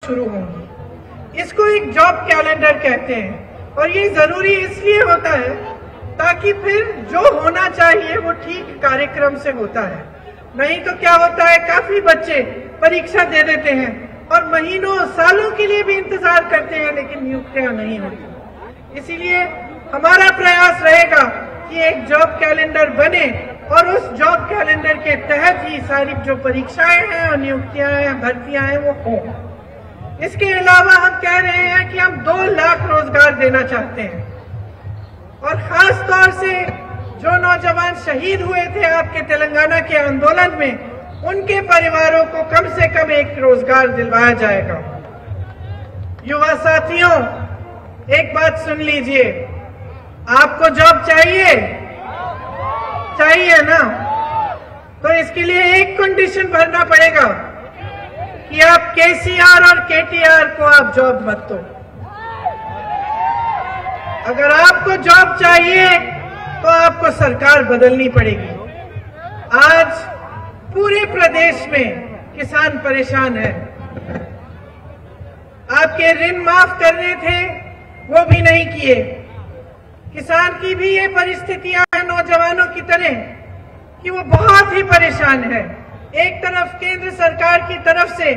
शुरू होंगी। इसको एक जॉब कैलेंडर कहते हैं और ये जरूरी इसलिए होता है ताकि फिर जो होना चाहिए वो ठीक कार्यक्रम से होता है। नहीं तो क्या होता है, काफी बच्चे परीक्षा दे देते हैं और महीनों सालों के लिए भी इंतजार करते हैं लेकिन नियुक्तियां नहीं होती। इसीलिए हमारा प्रयास रहेगा कि एक जॉब कैलेंडर बने और उस जॉब कैलेंडर के तहत ही सारी जो परीक्षाएं हैं और नियुक्तियां हैं, भर्तियां हैं वो हों। इसके अलावा हम कह रहे हैं कि हम 2 लाख रोजगार देना चाहते हैं और खास तौर से जो नौजवान शहीद हुए थे आपके तेलंगाना के आंदोलन में, उनके परिवारों को कम से कम एक रोजगार दिलवाया जाएगा। युवा साथियों, एक बात सुन लीजिए, आपको जॉब चाहिए ना, तो इसके लिए एक कंडीशन भरना पड़ेगा कि आप केसीआर और केटीआर को आप जॉब मत दो। अगर आपको जॉब चाहिए तो आपको सरकार बदलनी पड़ेगी। आज पूरे प्रदेश में किसान परेशान है। आपके ऋण माफ करने थे वो भी नहीं किए। किसान की भी ये परिस्थितियां हैं नौजवानों की तरह कि वो बहुत ही परेशान है। एक तरफ केंद्र सरकार की तरफ से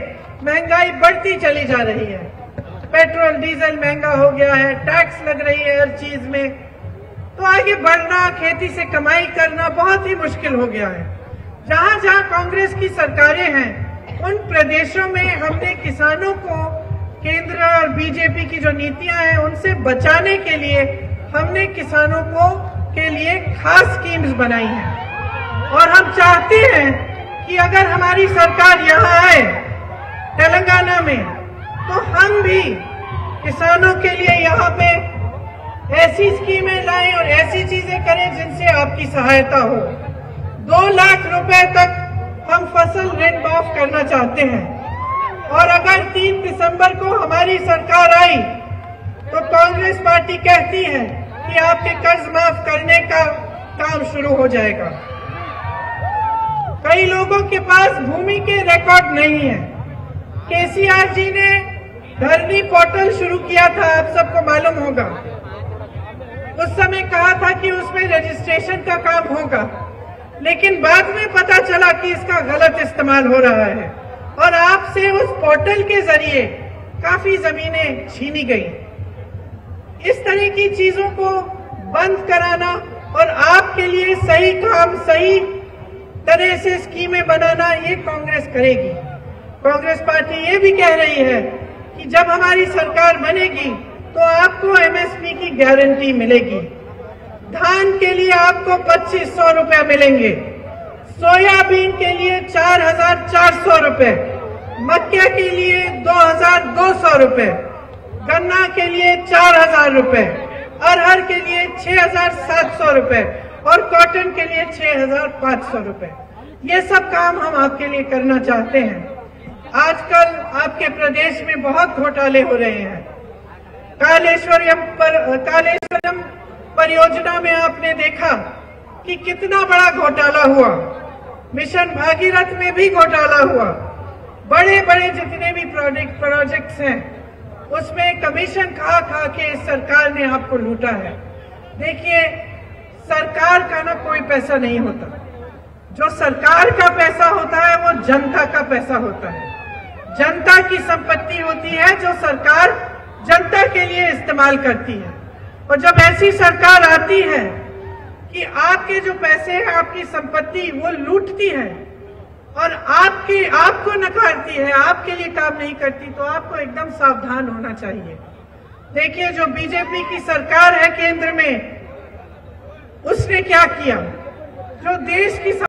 महंगाई बढ़ती चली जा रही है, पेट्रोल डीजल महंगा हो गया है, टैक्स लग रही है हर चीज में, तो आगे बढ़ना, खेती से कमाई करना बहुत ही मुश्किल हो गया है। जहां जहां कांग्रेस की सरकारें हैं उन प्रदेशों में हमने किसानों को केंद्र और बीजेपी की जो नीतियां हैं उनसे बचाने के लिए हमने किसानों को के लिए खास स्कीम्स बनाई हैं और हम चाहते हैं कि अगर हमारी सरकार यहाँ आए तेलंगाना में तो हम भी किसानों के लिए यहाँ पे ऐसी स्कीमें लाएं और ऐसी चीजें करें जिनसे आपकी सहायता हो। 2 लाख रुपए तक हम फसल ऋण माफ करना चाहते हैं और अगर 3 दिसंबर को हमारी सरकार आई तो कांग्रेस पार्टी कहती है कि आपके कर्ज माफ करने का काम शुरू हो जाएगा। कई लोगों के पास भूमि के रिकॉर्ड नहीं है। केसीआर जी ने धरनी पोर्टल शुरू किया था, आप सबको मालूम होगा। उस समय कहा था कि उसमें रजिस्ट्रेशन का काम होगा, लेकिन बाद में पता चला कि इसका गलत इस्तेमाल हो रहा है और आपसे उस पोर्टल के जरिए काफी जमीनें छीनी गई। इस तरह की चीजों को बंद कराना और आपके लिए सही काम सही तरह से स्कीमें बनाना, ये कांग्रेस करेगी। कांग्रेस पार्टी ये भी कह रही है कि जब हमारी सरकार बनेगी तो आपको एमएसपी की गारंटी मिलेगी। धान के लिए आपको 2500 रुपए मिलेंगे, सोयाबीन के लिए 4400 रुपए, मक्के के लिए 2200 रुपए, गन्ना के लिए 4000 रुपए, अरहर के लिए 6700 रुपए और कॉटन के लिए 6500 रुपए। ये सब काम हम आपके लिए करना चाहते हैं। आजकल आपके प्रदेश में बहुत घोटाले हो रहे हैं। कालेश्वरम परियोजना में आपने देखा कि कितना बड़ा घोटाला हुआ। मिशन भागीरथ में भी घोटाला हुआ। बड़े बड़े जितने भी प्रोजेक्ट्स हैं उसमें कमीशन खा खा के इस सरकार ने आपको लूटा है। देखिए, सरकार का ना कोई पैसा नहीं होता। जो सरकार का पैसा होता है वो जनता का पैसा होता है। जनता की संपत्ति होती है जो सरकार जनता के लिए इस्तेमाल करती है। और जब ऐसी सरकार आती है कि आपके जो पैसे हैं, आपकी संपत्ति वो लूटती है और आपको नकारती है, आपके लिए काम नहीं करती, तो आपको एकदम सावधान होना चाहिए। देखिए, जो बीजेपी की सरकार है केंद्र में, उसने क्या किया, जो देश की